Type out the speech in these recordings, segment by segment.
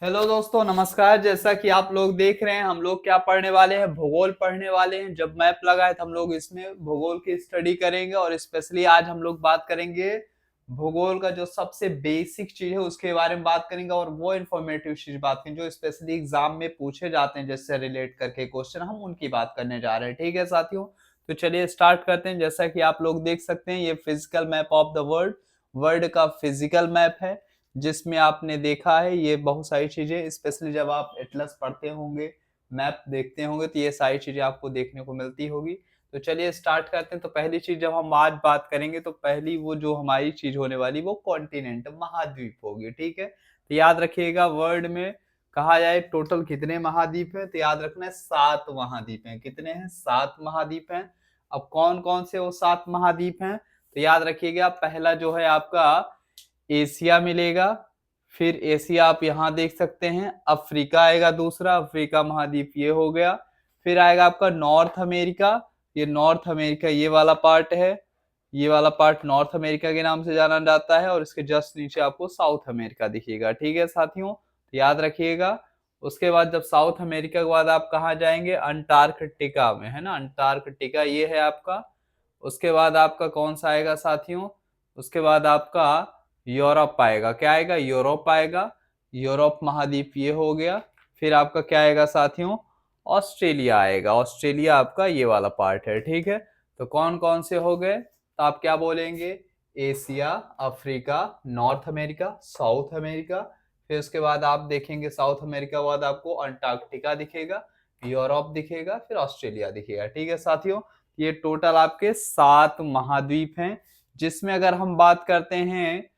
Hello दोस्तों, नमस्कार। जैसा कि आप लोग देख रहे हैं, हम लोग क्या पढ़ने वाले हैं, भूगोल पढ़ने वाले हैं। जब मैप लगा है तो हम लोग इसमें भूगोल की स्टडी करेंगे और स्पेशली आज हम लोग बात करेंगे भूगोल का जो सबसे बेसिक चीज है उसके बारे में बात करेंगे और वो इन्फॉर्मेटिव चीज बात करेंगे जो स्पेशली एग्जाम में पूछे जाते हैं, जिससे रिलेट करके क्वेश्चन हम उनकी बात करने जा रहे हैं। ठीक है साथियों, तो चलिए स्टार्ट करते हैं। जैसा कि आप लोग देख सकते हैं, ये physical map of the world, world का फिजिकल मैप है, जिसमें आपने देखा है ये बहुत सारी चीजें, स्पेशली जब आप एटलस पढ़ते होंगे, मैप देखते होंगे, तो ये सारी चीजें आपको देखने को मिलती होगी। तो चलिए स्टार्ट करते हैं। तो पहली चीज जब हम आज बात करेंगे तो पहली वो जो हमारी चीज होने वाली वो कॉन्टिनेंट, महाद्वीप होगी। ठीक है, तो याद रखिएगा वर्ल्ड में कहा जाए टोटल कितने महाद्वीप हैं, तो याद रखना है 7 महाद्वीप हैं। कितने हैं? 7 महाद्वीप हैं। अब कौन कौन से वो 7 महाद्वीप हैं, तो याद रखिएगा पहला जो है आपका एशिया मिलेगा। फिर एशिया आप यहाँ देख सकते हैं। अफ्रीका आएगा, दूसरा अफ्रीका महाद्वीप ये हो गया। फिर आएगा आपका नॉर्थ अमेरिका, ये नॉर्थ अमेरिका ये वाला पार्ट है, ये वाला पार्ट नॉर्थ अमेरिका के नाम से जाना जाता है। और इसके जस्ट नीचे आपको साउथ अमेरिका दिखेगा। ठीक है साथियों, तो याद रखिएगा। उसके बाद जब साउथ अमेरिका के बाद आप कहाँ जाएंगे? अंटार्कटिका में, है ना, अंटार्कटिका ये है आपका। उसके बाद आपका कौन सा आएगा साथियों? उसके बाद आपका यूरोप आएगा। क्या आएगा? यूरोप आएगा। यूरोप महाद्वीप ये हो गया। फिर आपका क्या आएगा साथियों? ऑस्ट्रेलिया आएगा। ऑस्ट्रेलिया आपका ये वाला पार्ट है। ठीक है, तो कौन कौन से हो गए? तो आप क्या बोलेंगे? Asia, Africa, north America, south America. फिर उसके बाद आप देखेंगे साउथ अमेरिका के बाद आपको अंटार्कटिका दिखेगा, यूरोप दिखेगा, फिर ऑस्ट्रेलिया दिखेगा। ठीक है साथियों, ये टोटल आपके 7 महाद्वीप हैं। जिसमें अगर हम बात करते हैं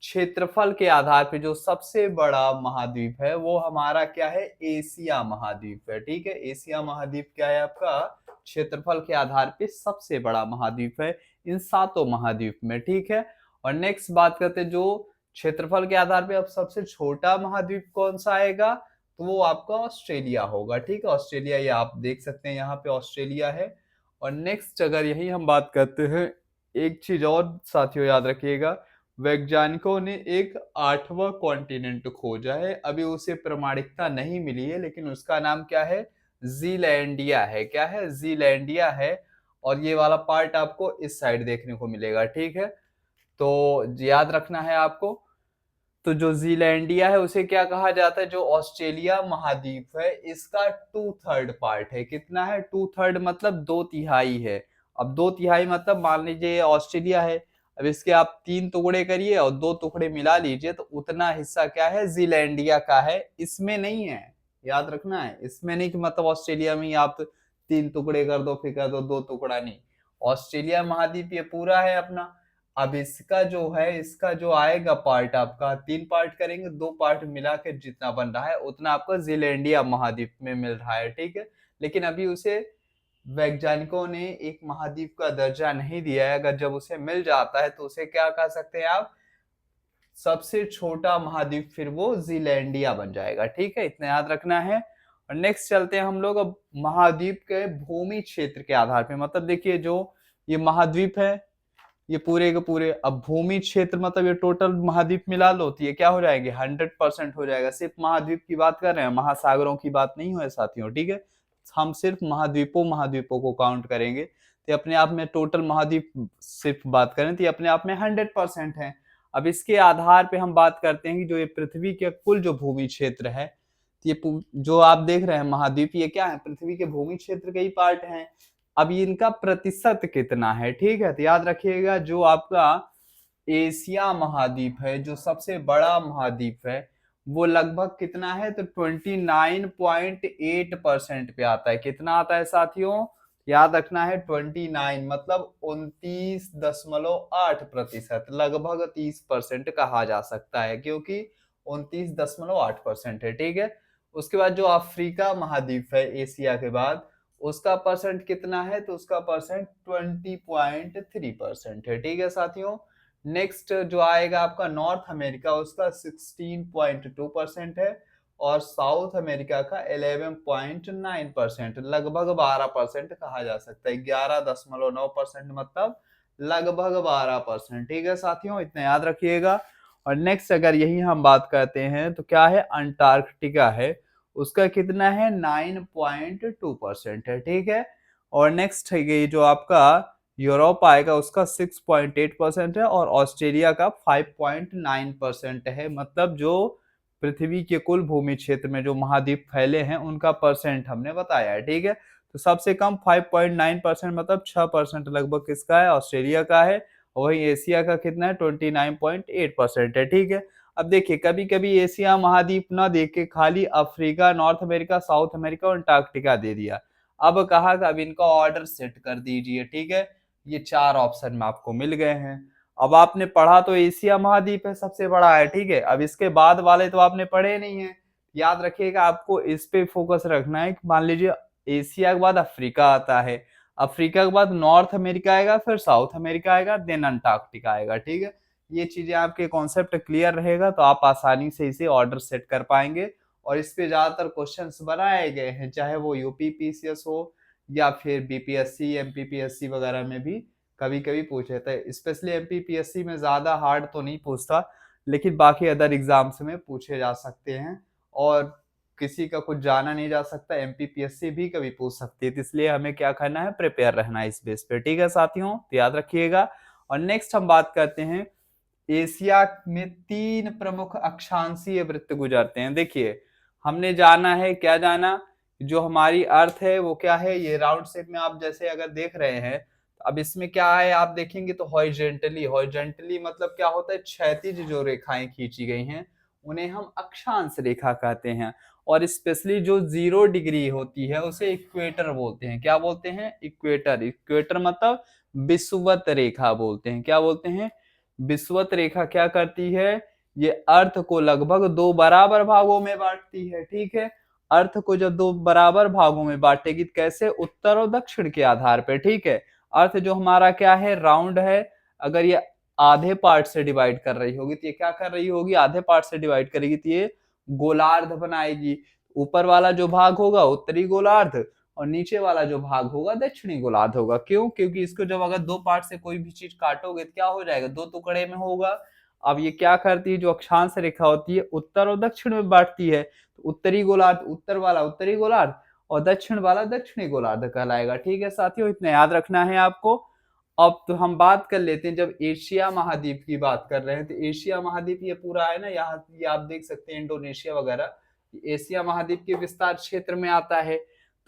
क्षेत्रफल के आधार पे, जो सबसे बड़ा महाद्वीप है वो हमारा क्या है? एशिया महाद्वीप है। ठीक है, एशिया महाद्वीप क्या है आपका? क्षेत्रफल के आधार पे सबसे बड़ा महाद्वीप है इन 7 महाद्वीप में। ठीक है, और नेक्स्ट बात करते हैं जो क्षेत्रफल के आधार पे अब सबसे छोटा महाद्वीप कौन सा आएगा, तो वो आपका ऑस्ट्रेलिया होगा। ठीक है, ऑस्ट्रेलिया ये आप देख सकते हैं, यहाँ पे ऑस्ट्रेलिया है। और नेक्स्ट अगर यही हम बात करते हैं, एक चीज और साथियों याद रखिएगा, वैज्ञानिकों ने एक 8वां कॉन्टिनेंट खोजा है। अभी उसे प्रमाणिकता नहीं मिली है, लेकिन उसका नाम क्या है? जीलैंडिया है। क्या है? जीलैंडिया है। और ये वाला पार्ट आपको इस साइड देखने को मिलेगा। ठीक है, तो याद रखना है आपको। तो जो जीलैंडिया है उसे क्या कहा जाता है? जो ऑस्ट्रेलिया महाद्वीप है इसका 2/3 पार्ट है। कितना है? 2/3 मतलब 2/3 है। अब 2/3 मतलब मान लीजिए ऑस्ट्रेलिया है, अब इसके आप 3 टुकड़े करिए और 2 टुकड़े मिला लीजिए, तो उतना हिस्सा क्या है? जीलैंडिया का है, इसमें नहीं है। याद रखना है, इसमें नहीं कि मतलब ऑस्ट्रेलिया में ही आप 3 टुकड़े कर दो फिर कर दो 2 टुकड़ा, नहीं। ऑस्ट्रेलिया महाद्वीप ये पूरा है अपना। अब इसका जो है, इसका जो आएगा पार्ट आपका, 3 पार्ट करेंगे, 2 पार्ट मिला के जितना बन रहा है उतना आपको जीलैंडिया महाद्वीप में मिल रहा है। ठीक है, लेकिन अभी उसे वैज्ञानिकों ने एक महाद्वीप का दर्जा नहीं दिया है। अगर जब उसे मिल जाता है तो उसे क्या कह सकते हैं आप? सबसे छोटा महाद्वीप फिर वो जीलैंडिया बन जाएगा। ठीक है, इतना याद रखना है। और नेक्स्ट चलते हैं हम लोग अब महाद्वीप के भूमि क्षेत्र के आधार पे। मतलब देखिए जो ये महाद्वीप है, ये पूरे के पूरे, अब भूमि क्षेत्र मतलब ये टोटल महाद्वीप मिला लो तो ये क्या हो जाएंगे? 100% हो जाएगा। सिर्फ महाद्वीप की बात कर रहे हैं, महासागरों की बात नहीं है साथियों। ठीक है, हम सिर्फ महाद्वीपों महाद्वीपों को काउंट करेंगे, तो अपने आप में टोटल महाद्वीप सिर्फ बात करें तो ये अपने आप में 100% है। अब इसके आधार पे हम बात करते हैं कि जो ये पृथ्वी के कुल जो भूमि क्षेत्र है, तो ये जो आप देख रहे हैं महाद्वीप, ये क्या है? पृथ्वी के भूमि क्षेत्र के ही पार्ट हैं। अब इनका प्रतिशत कितना है? ठीक है, तो याद रखिएगा जो आपका एशिया महाद्वीप है, जो सबसे बड़ा महाद्वीप है, वो लगभग कितना है? तो 29.8% पे आता है। कितना आता है साथियों? याद रखना है 29 मतलब 29.8%, लगभग 30% कहा जा सकता है, क्योंकि 29.8% है। ठीक है, उसके बाद जो अफ्रीका महाद्वीप है एशिया के बाद, उसका परसेंट कितना है? तो उसका परसेंट 20.3% है। ठीक है साथियों, नेक्स्ट जो आएगा आपका नॉर्थ अमेरिका, उसका 16.2% है। और साउथ अमेरिका का 11.9%, लगभग 12% कहा जा सकता है। 11.9% मतलब लगभग 12%। ठीक है साथियों, इतना याद रखिएगा। और नेक्स्ट अगर यही हम बात करते हैं तो क्या है, अंटार्कटिका है, उसका कितना है 9.2% है, ठीक है। और नेक्स्ट है ये जो आपका यूरोप आएगा उसका 6.8% है, और ऑस्ट्रेलिया का 5.9% है। मतलब जो पृथ्वी के कुल भूमि क्षेत्र में जो महाद्वीप फैले हैं उनका परसेंट हमने बताया है, ठीक है। तो सबसे कम 5.9% मतलब 6% लगभग किसका है, ऑस्ट्रेलिया का है। और वहीं एशिया का कितना है 29.8% है, ठीक है। अब देखिए कभी कभी एशिया महाद्वीप ना देख के खाली Africa, north America, south America और अंटार्कटिका दे दिया। अब कहा कि अब इनका ऑर्डर सेट कर दीजिए, ठीक है। ये 4 ऑप्शन में आपको मिल गए हैं। अब आपने पढ़ा तो एशिया महाद्वीप है, सबसे बड़ा है, ठीक है। अब इसके बाद वाले तो आपने पढ़े नहीं है। याद रखिएगा आपको इस पे फोकस रखना है कि मान लीजिए एशिया के बाद अफ्रीका आता है, अफ्रीका के बाद नॉर्थ अमेरिका आएगा, फिर साउथ अमेरिका आएगा, देन अंटार्कटिका आएगा, ठीक है। ये चीजें आपके कॉन्सेप्ट क्लियर रहेगा तो आप आसानी से इसे ऑर्डर सेट कर पाएंगे। और इस पे ज्यादातर क्वेश्चंस बनाए गए हैं, चाहे वो यूपीपीसीएस हो या फिर बीपीएससी, एमपीपीएससी वगैरह में भी कभी कभी पूछ लेता है। स्पेशली एमपीपीएससी में ज्यादा हार्ड तो नहीं पूछता, लेकिन बाकी अदर एग्जाम्स में पूछे जा सकते हैं। और किसी का कुछ जाना नहीं जा सकता, एमपीपीएससी भी कभी पूछ सकती है, तो इसलिए हमें क्या करना है, प्रिपेयर रहना है इस बेस पे, ठीक है साथियों, तो याद रखिएगा। और नेक्स्ट हम बात करते हैं, एशिया में 3 प्रमुख अक्षांशीय वृत्त गुजरते हैं। देखिए हमने जाना है, क्या जाना, जो हमारी अर्थ है वो क्या है, ये राउंड शेप में आप जैसे अगर देख रहे हैं, तो अब इसमें क्या है आप देखेंगे तो हॉरिजॉन्टली, हॉरिजॉन्टली मतलब क्या होता है, क्षैतिज जो रेखाएं खींची गई हैं उन्हें हम अक्षांश रेखा कहते हैं। और स्पेशली जो 0 डिग्री होती है उसे इक्वेटर बोलते हैं। क्या बोलते हैं, इक्वेटर। इक्वेटर मतलब विषुवत रेखा बोलते हैं। क्या बोलते हैं, विषुवत रेखा। क्या करती है, ये अर्थ को लगभग 2 बराबर भागों में बांटती है, ठीक है। अर्थ को जब 2 बराबर भागों में बांटेगी, कैसे, उत्तर और दक्षिण के आधार पर, ठीक है। अर्थ जो हमारा क्या है, राउंड है, अगर ये आधे पार्ट से डिवाइड कर रही होगी तो ये क्या कर रही होगी, आधे पार्ट से डिवाइड करेगी तो ये गोलार्ध बनाएगी। ऊपर वाला जो भाग होगा उत्तरी गोलार्ध, और नीचे वाला जो भाग होगा दक्षिणी गोलार्ध होगा। क्यों, क्योंकि इसको जब अगर 2 पार्ट से कोई भी चीज काटोगे तो क्या हो जाएगा, 2 टुकड़े में होगा। अब ये क्या करती है, जो अक्षांश रेखा होती है उत्तर और दक्षिण में बांटती है, तो उत्तरी गोलार्ध, उत्तर वाला उत्तरी गोलार्ध, और दक्षिण वाला दक्षिणी गोलार्ध कहलाएगा, ठीक है साथियों, इतना याद रखना है आपको। अब तो हम बात कर लेते हैं, जब एशिया महाद्वीप की बात कर रहे हैं तो एशिया महाद्वीप ये पूरा है ना, यहाँ ये आप देख सकते हैं इंडोनेशिया वगैरह, एशिया महाद्वीप के विस्तार क्षेत्र में आता है।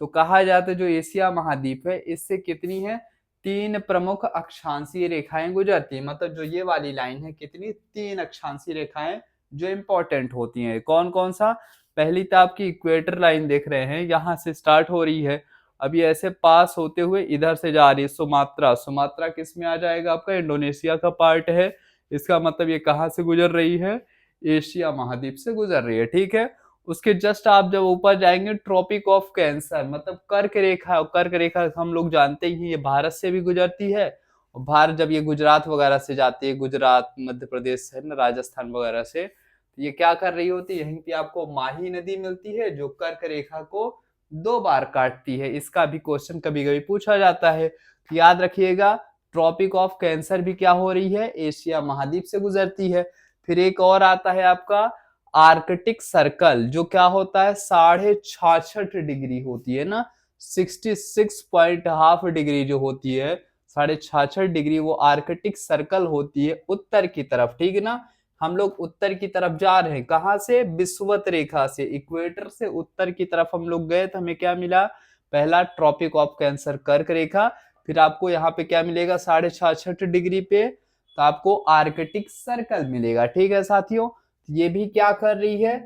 तो कहा जाता है जो एशिया महाद्वीप है इससे कितनी है, 3 प्रमुख अक्षांशीय रेखाएं गुजरती है। मतलब जो ये वाली लाइन है कितनी, 3 अक्षांशीय रेखाएं जो इंपॉर्टेंट होती हैं। कौन कौन सा, पहली तो आपकी इक्वेटर लाइन देख रहे हैं, यहाँ से स्टार्ट हो रही है, अभी ऐसे पास होते हुए इधर से जा रही है सुमात्रा। सुमात्रा किस में आ जाएगा, आपका इंडोनेशिया का पार्ट है। इसका मतलब ये कहाँ से गुजर रही है, एशिया महाद्वीप से गुजर रही है, ठीक है। उसके जस्ट आप जब ऊपर जाएंगे, ट्रॉपिक ऑफ कैंसर मतलब कर्क रेखा, कर्क रेखा हम लोग जानते ही ये भारत से भी गुजरती है। और भारत जब ये गुजरात वगैरह से जाती है, गुजरात मध्य प्रदेश है ना, राजस्थान वगैरह से, तो ये क्या कर रही होती है, यहीं पे आपको माही नदी मिलती है जो कर्क रेखा को 2 बार काटती है। इसका भी क्वेश्चन कभी कभी पूछा जाता है, तो याद रखिएगा ट्रॉपिक ऑफ कैंसर भी क्या हो रही है, एशिया महाद्वीप से गुजरती है। फिर एक और आता है आपका आर्कटिक सर्कल, जो क्या होता है 66.5 डिग्री होती है ना, 66.5 डिग्री जो होती है, 66.5 डिग्री, वो आर्कटिक सर्कल होती है उत्तर की तरफ, ठीक है ना। हम लोग उत्तर की तरफ जा रहे हैं, कहां से, विषुवत रेखा से, इक्वेटर से उत्तर की तरफ हम लोग गए तो हमें क्या मिला, पहला ट्रॉपिक ऑफ कैंसर कर्क रेखा, फिर आपको यहाँ पे क्या मिलेगा 66.5 डिग्री पे, तो आपको आर्कटिक सर्कल मिलेगा, ठीक है साथियों। ये भी क्या कर रही है,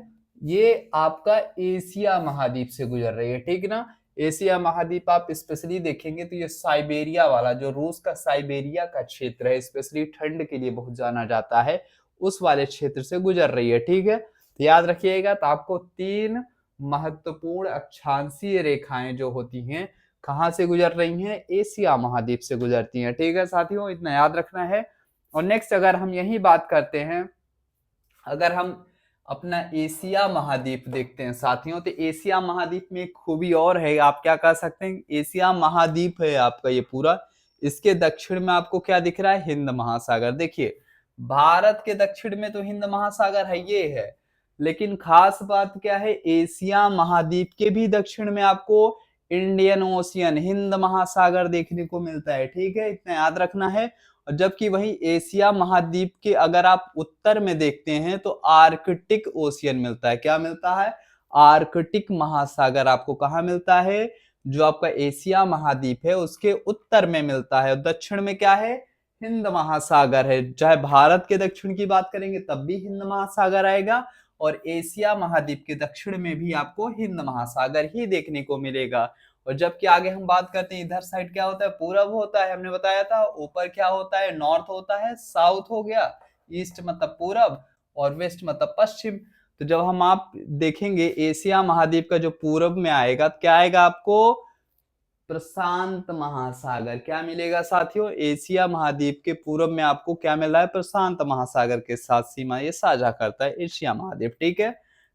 ये आपका एशिया महाद्वीप से गुजर रही है, ठीक ना। एशिया महाद्वीप आप स्पेशली देखेंगे तो ये साइबेरिया वाला, जो रूस का साइबेरिया का क्षेत्र है, स्पेशली ठंड के लिए बहुत जाना जाता है, उस वाले क्षेत्र से गुजर रही है, ठीक है। तो याद रखिएगा, तो आपको 3 महत्वपूर्ण अक्षांशीय रेखाएं जो होती हैं कहां से गुजर रही हैं, एशिया महाद्वीप से गुजरती हैं, ठीक है साथियों, इतना याद रखना है। और नेक्स्ट अगर हम यही बात करते हैं, अगर हम अपना एशिया महाद्वीप देखते हैं साथियों, तो एशिया महाद्वीप में एक खूबी और है, आप क्या कह सकते हैं, एशिया महाद्वीप है आपका ये पूरा, इसके दक्षिण में आपको क्या दिख रहा है, हिंद महासागर। देखिए भारत के दक्षिण में तो हिंद महासागर है, ये है, लेकिन खास बात क्या है, एशिया महाद्वीप के भी दक्षिण में आपको इंडियन ओशियन, हिंद महासागर देखने को मिलता है, ठीक है, इतना याद रखना है। और जबकि वही एशिया महाद्वीप के अगर आप उत्तर में देखते हैं तो आर्कटिक ओशियन मिलता है, क्या मिलता है, आर्कटिक महासागर आपको कहाँ मिलता है, जो आपका एशिया महाद्वीप है उसके उत्तर में मिलता है। दक्षिण में क्या है, हिंद महासागर है। चाहे भारत के दक्षिण की बात करेंगे तब भी हिंद महासागर आएगा, और एशिया महाद्वीप के दक्षिण में भी आपको हिंद महासागर ही देखने को मिलेगा। और जबकि आगे हम बात करते हैं इधर साइड क्या होता है, पूरब होता है, हमने बताया था, ऊपर क्या होता है, नॉर्थ होता है, साउथ हो गया, ईस्ट मतलब पूरब, और वेस्ट मतलब पश्चिम। तो जब हम आप देखेंगे एशिया महाद्वीप का जो पूरब में आएगा, क्या आएगा आपको, प्रशांत महासागर, क्या मिलेगा साथियों, एशिया महाद्वीप के पूर्व में आपको क्या मिल रहा है, प्रशांत महासागर के साथ सीमा ये साझा करता है एशिया महाद्वीप, ठीक है,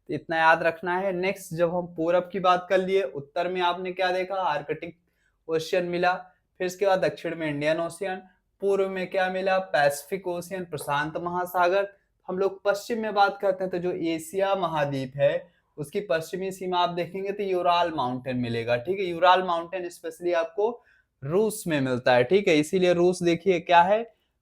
तो इतना याद रखना है। नेक्स्ट जब हम पूरब की बात कर लिए, उत्तर में आपने क्या देखा, आर्कटिक ओशियन मिला, फिर इसके बाद दक्षिण में इंडियन ओशियन, पूर्व में क्या मिला, पैसिफिक ओशियन, प्रशांत महासागर। हम लोग पश्चिम में बात करते हैं तो जो एशिया महाद्वीप है उसकी पश्चिमी सीमा आप देखेंगे तो यूराल माउंटेन मिलेगा, ठीक है, यूराल माउंटेन स्पेशली आपको रूस में मिलता है, ठीक है, इसीलिए रूस देखिए क्या है,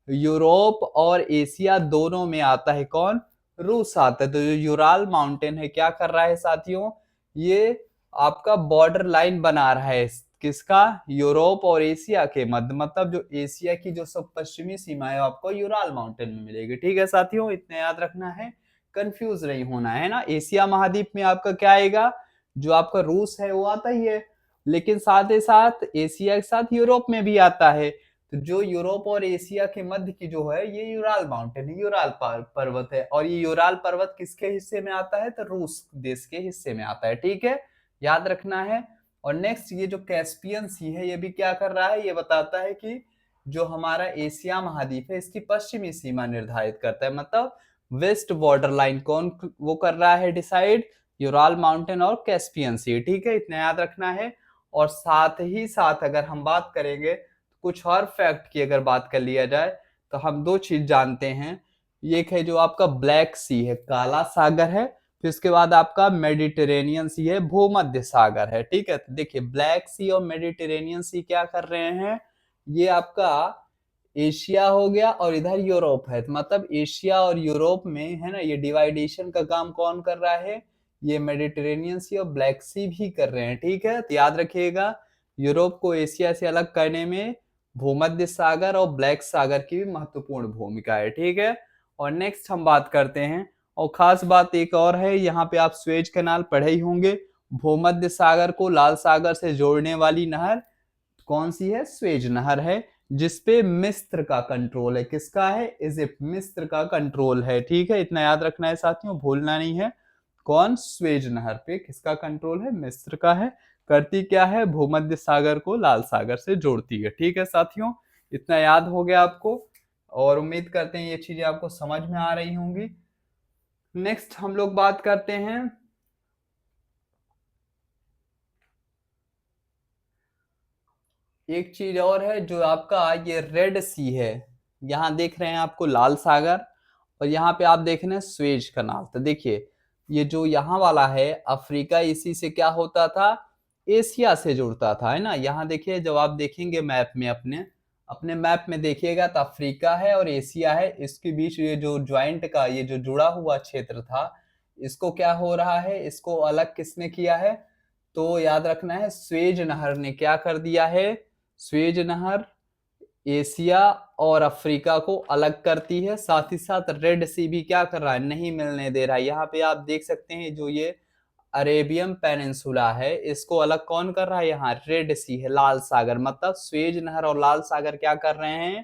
यूरोप और एशिया दोनों में आता है कौन, रूस आता है। तो जो यूराल माउंटेन है क्या कर रहा है साथियों, ये आपका बॉर्डर लाइन बना रहा है किसका, यूरोप और एशिया के मध्य, मतलब जो एशिया की जो सब पश्चिमी सीमा है आपको यूराल माउंटेन में मिलेगी, ठीक है साथियों, इतना याद रखना है, कंफ्यूज नहीं होना है ना। एशिया महाद्वीप में आपका क्या आएगा, जो आपका रूस है वो आता ही है, लेकिन साथ ही साथ एशिया के साथ यूरोप में भी आता है। तो जो यूरोप और एशिया के मध्य की जो है ये यूराल माउंटेन है, यूराल पर्वत है, और ये यूराल पर्वत किसके हिस्से में आता है, तो रूस देश के हिस्से में आता है, ठीक है, याद रखना है। और नेक्स्ट ये जो कैस्पियन सी है ये भी क्या कर रहा है, ये बताता है कि जो हमारा एशिया महाद्वीप है इसकी पश्चिमी सीमा निर्धारित करता है, मतलब वेस्ट बॉर्डर लाइन कौन वो कर रहा है डिसाइड, यूराल माउंटेन और कैस्पियन सी, ठीक है, इतना याद रखना है। और साथ ही साथ अगर हम बात करेंगे तो कुछ और फैक्ट की अगर बात कर लिया जाए तो हम दो चीज जानते हैं, एक है जो आपका ब्लैक सी है, काला सागर है, फिर इसके बाद आपका मेडिटेरेनियन सी है, भूमध्य सागर है, ठीक है। तो देखिए ब्लैक सी और मेडिटेरेनियन सी क्या कर रहे हैं, ये आपका एशिया हो गया और इधर यूरोप है, तो मतलब एशिया और यूरोप में है ना, ये डिवाइडेशन का काम कौन कर रहा है, ये मेडिटेरेनियन सी और ब्लैक सी भी कर रहे हैं, ठीक है, तो याद रखिएगा यूरोप को एशिया से अलग करने में भूमध्य सागर और ब्लैक सागर की भी महत्वपूर्ण भूमिका है, ठीक है। और नेक्स्ट हम बात करते हैं, और खास बात एक और है, यहाँ पे आप स्वेज कैनाल पढ़े ही होंगे, भूमध्य सागर को लाल सागर से जोड़ने वाली नहर कौन सी है, स्वेज नहर है, जिसपे मिस्र का कंट्रोल है, किसका है, इजिप्ट, मिस्र का कंट्रोल है, ठीक है, इतना याद रखना है साथियों, भूलना नहीं है, कौन, स्वेज नहर पे किसका कंट्रोल है, मिस्र का है, करती क्या है, भूमध्य सागर को लाल सागर से जोड़ती है, ठीक है साथियों, इतना याद हो गया आपको, और उम्मीद करते हैं ये चीजें आपको समझ में आ रही होंगी। नेक्स्ट हम लोग बात करते हैं एक चीज और है, जो आपका ये रेड सी है, यहाँ देख रहे हैं आपको लाल सागर, और यहाँ पे आप देख रहे हैं स्वेज कनाल। तो देखिए ये जो यहाँ वाला है अफ्रीका, इसी से क्या होता था, एशिया से जुड़ता था, है ना, यहाँ देखिए जब आप देखेंगे मैप में अपने अपने मैप में देखिएगा तो अफ्रीका है और एशिया है, इसके बीच ये जो ज्वाइंट का ये जो जुड़ा हुआ क्षेत्र था, इसको क्या हो रहा है, इसको अलग किसने किया है, तो याद रखना है स्वेज नहर ने क्या कर दिया है, स्वेज नहर एशिया और अफ्रीका को अलग करती है, साथ ही साथ रेड सी भी क्या कर रहा है, नहीं मिलने दे रहा है। यहाँ पे आप देख सकते हैं जो ये अरेबियन पेनिनसुला है इसको अलग कौन कर रहा है, यहाँ रेड सी है, लाल सागर, मतलब स्वेज नहर और लाल सागर क्या कर रहे हैं,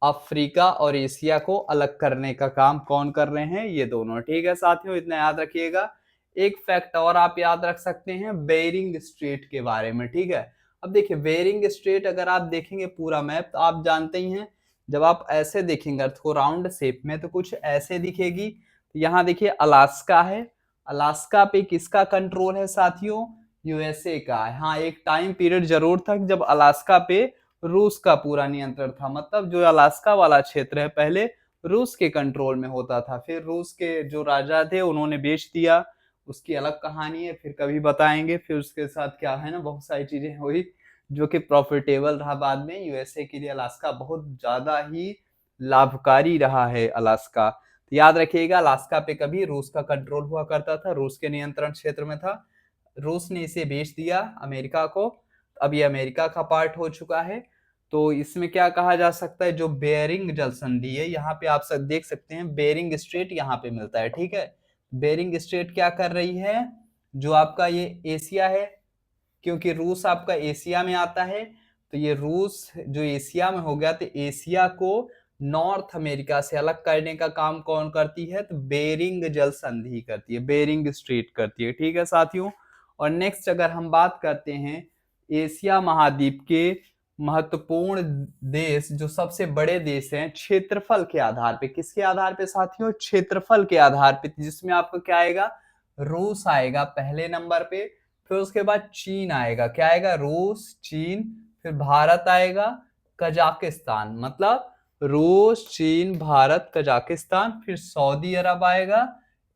अफ्रीका और एशिया को अलग करने का काम कौन कर रहे हैं, ये दोनों, ठीक है साथियों, इतना याद रखिएगा। एक फैक्ट और आप याद रख सकते हैं बेरिंग स्ट्रेट के बारे में, ठीक है। अब देखिए बेरिंग स्ट्रेट अगर आप देखेंगे पूरा मैप तो आप जानते ही हैं, जब आप ऐसे देखेंगे अर्थ को राउंड शेप में तो कुछ ऐसे दिखेगी, यहाँ देखिए अलास्का है, अलास्का पे किसका कंट्रोल है साथियों, यूएसए का। हाँ एक टाइम पीरियड जरूर था जब अलास्का पे रूस का पूरा नियंत्रण था, मतलब जो अलास्का वाला क्षेत्र है पहले रूस के कंट्रोल में होता था। फिर रूस के जो राजा थे उन्होंने बेच दिया, उसकी अलग कहानी है, फिर कभी बताएंगे। फिर उसके साथ क्या है ना, बहुत सारी चीजें हुई जो कि प्रॉफिटेबल रहा बाद में यूएसए के लिए। अलास्का बहुत ज्यादा ही लाभकारी रहा है अलास्का। तो याद रखिएगा, अलास्का पे कभी रूस का कंट्रोल हुआ करता था, रूस के नियंत्रण क्षेत्र में था। रूस ने इसे बेच दिया अमेरिका को, अब ये अमेरिका का पार्ट हो चुका है। तो इसमें क्या कहा जा सकता है, जो बेरिंग जल संधि है, यहाँ पे आप सब देख सकते हैं बेरिंग स्ट्रेट यहाँ पे मिलता है, ठीक है। बेरिंग स्ट्रेट क्या कर रही है, जो आपका ये एशिया है, क्योंकि रूस आपका एशिया में आता है, तो ये रूस जो एशिया में हो गया, तो एशिया को नॉर्थ अमेरिका से अलग करने का काम कौन करती है, तो बेरिंग जल संधि करती है, बेरिंग स्ट्रेट करती है, ठीक है साथियों। और नेक्स्ट अगर हम बात करते हैं एशिया महाद्वीप के महत्वपूर्ण देश, जो सबसे बड़े देश हैं क्षेत्रफल के आधार पे, किसके आधार पे साथियों, क्षेत्रफल के आधार पे, जिसमें आपको क्या आएगा, रूस आएगा पहले नंबर पे, फिर उसके बाद चीन आएगा, क्या आएगा, रूस, चीन, फिर भारत आएगा, कजाकिस्तान, मतलब रूस, चीन, भारत, कजाकिस्तान, फिर सऊदी अरब आएगा,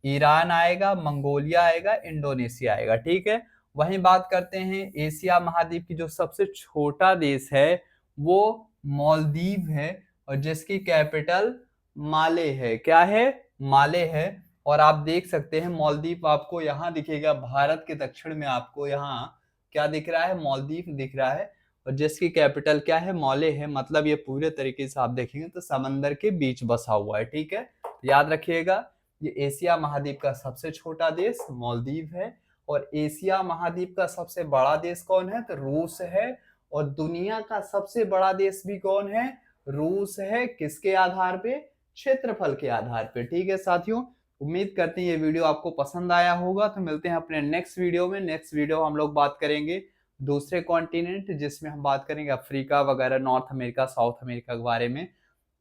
ईरान आएगा, मंगोलिया आएगा, इंडोनेशिया आएगा, ठीक है। वहीं बात करते हैं एशिया महाद्वीप की जो सबसे छोटा देश है वो मालदीव है, और जिसकी कैपिटल माले है, क्या है, माले है। और आप देख सकते हैं मालदीव आपको यहाँ दिखेगा, भारत के दक्षिण में आपको यहाँ क्या दिख रहा है, मालदीव दिख रहा है, और जिसकी कैपिटल क्या है, मौले है। मतलब ये पूरे तरीके से आप देखेंगे तो समंदर के बीच बसा हुआ है, ठीक है। याद रखिएगा, ये एशिया महाद्वीप का सबसे छोटा देश मालदीव है, और एशिया महाद्वीप का सबसे बड़ा देश कौन है, तो रूस है। और दुनिया का सबसे बड़ा देश भी कौन है, रूस है। किसके आधार पे, क्षेत्रफल के आधार पे, ठीक है साथियों। उम्मीद करते हैं ये वीडियो आपको पसंद आया होगा। तो मिलते हैं अपने नेक्स्ट वीडियो में। नेक्स्ट वीडियो हम लोग बात करेंगे दूसरे कॉन्टिनेंट, जिसमें हम बात करेंगे अफ्रीका वगैरह, नॉर्थ अमेरिका, साउथ अमेरिका के बारे में।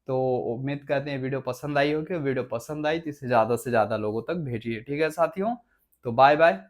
तो उम्मीद करते हैं वीडियो पसंद आई होगी। वीडियो पसंद आई तो इसे ज़्यादा से ज़्यादा लोगों तक भेजिए, ठीक है साथियों। तो बाय बाय।